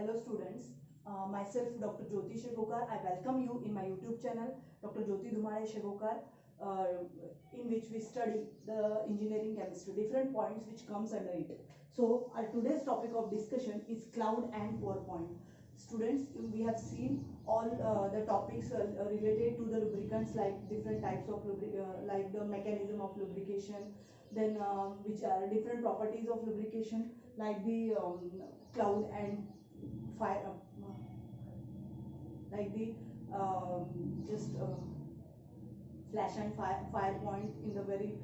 Hello students, myself Dr. Jyoti Shegokar. I welcome you in my YouTube channel Dr. Jyoti Dhumare Shegokar, in which we study the engineering chemistry, different points which comes under it. So our today's topic of discussion is cloud and PowerPoint. Students, we have seen all the topics related to the lubricants, like different types of like the mechanism of lubrication, then which are different properties of lubrication, like the cloud and fire, like the just flash and fire point in the very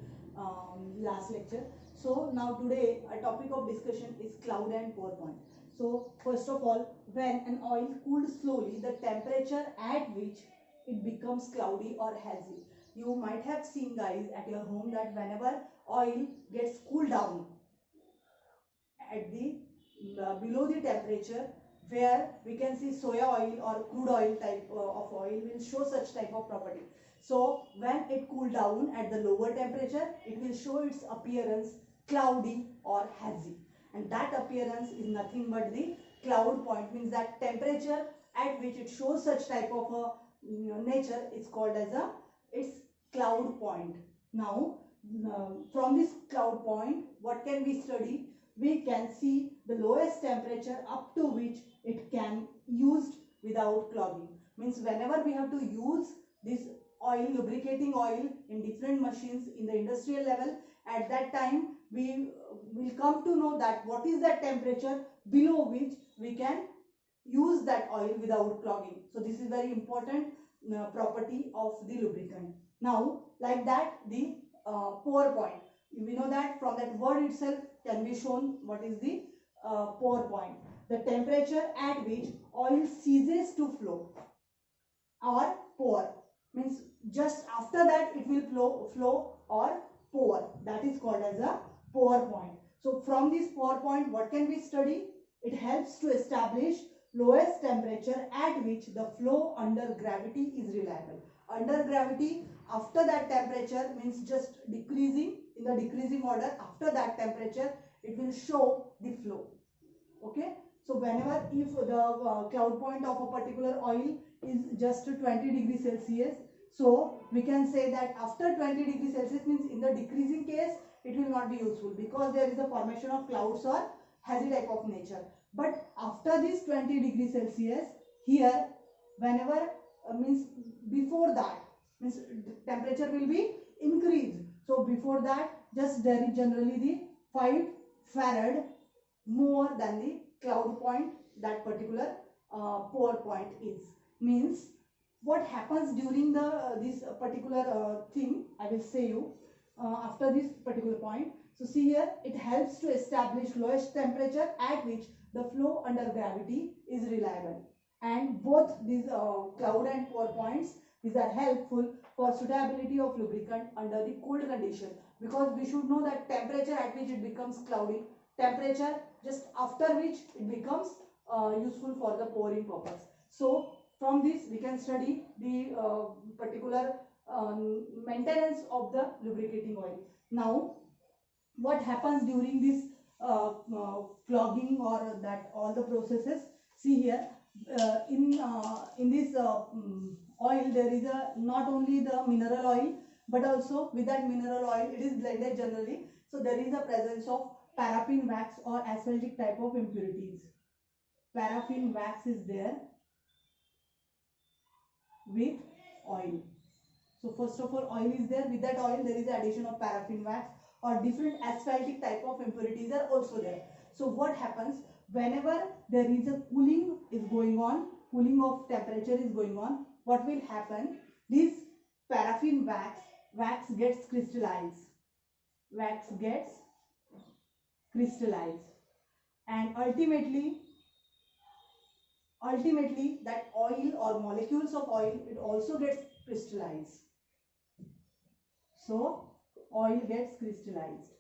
last lecture. So now today our topic of discussion is cloud and PowerPoint. So first of all, when an oil cooled slowly, the temperature at which it becomes cloudy or hazy. You might have seen, guys, at your home that whenever oil gets cooled down at the below the temperature, where we can see soya oil or crude oil type of oil will show such type of property. So when it cool down at the lower temperature, it will show its appearance cloudy or hazy, and that appearance is nothing but the cloud point, means that temperature at which it shows such type of a nature is called as a its cloud point. Now from this cloud point, what can we study? We can see the lowest temperature up to which it can used without clogging. Means whenever we have to use this oil, lubricating oil in different machines in the industrial level, at that time we will come to know that what is that temperature below which we can use that oil without clogging. So this is very important property of the lubricant. Now like that, the pour point, we know that from that word itself can be shown what is the pour point, the temperature at which oil ceases to flow or pour, means just after that it will flow or pour, that is called as a pour point. So from this pour point, what can we study? It helps to establish lowest temperature at which the flow under gravity is reliable. Under gravity, after that temperature, means just decreasing in the decreasing order, after that temperature it will show the flow. Okay, so whenever if the cloud point of a particular oil is just 20 degrees Celsius, so we can say that after 20 degrees Celsius, means in the decreasing case it will not be useful because there is a formation of clouds or hazy type of nature. But after this 20 degrees Celsius, here whenever means before that, means temperature will be increased. So before that, just there is generally the 5 farad more than the cloud point that particular pour point is. Means what happens during the this particular thing, I will say you after this particular point. So see here, it helps to establish lowest temperature at which the flow under gravity is reliable, and both these cloud and pour points, these are helpful for suitability of lubricant under the cold condition, because we should know that temperature at which it becomes cloudy, temperature just after which it becomes useful for the pouring purpose. So from this we can study the particular maintenance of the lubricating oil. Now what happens during this clogging or that all the processes? See here, in this oil there is a not only the mineral oil, but also with that mineral oil it is blended generally. So there is a presence of paraffin wax or asphaltic type of impurities. Paraffin wax is there with oil. So first of all, oil is there, with that oil there is the addition of paraffin wax or different asphaltic type of impurities are also there. So what happens whenever there is a cooling is going on, cooling of temperature is going on, what will happen? This paraffin wax gets crystallized, and ultimately that oil or molecules of oil, it also gets crystallized. So oil gets crystallized,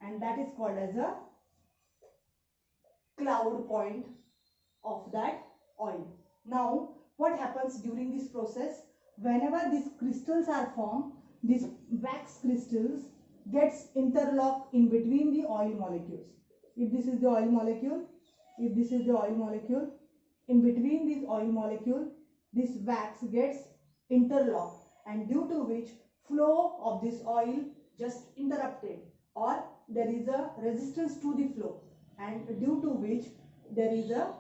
and that is called as a cloud point of that oil. Now what happens during this process? Whenever these crystals are formed, these wax crystals gets interlocked in between the oil molecules. If this is the oil molecule, if this is the oil molecule, in between this oil molecule, this wax gets interlocked, and due to which flow of this oil just interrupted, or there is a resistance to the flow, and due to which there is a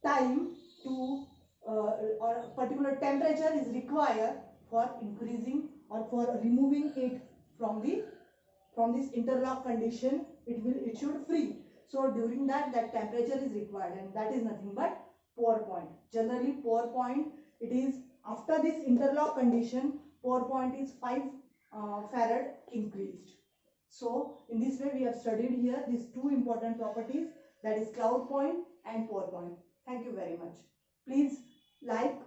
time to or a particular temperature is required for increasing or for removing it from this interlock condition. It should free. So during that temperature is required, and that is nothing but pour point. Generally pour point, it is after this interlock condition, pour point is 5 farad increased. So in this way we have studied here these two important properties, that is cloud point and pour point. Thank you very much. Please like,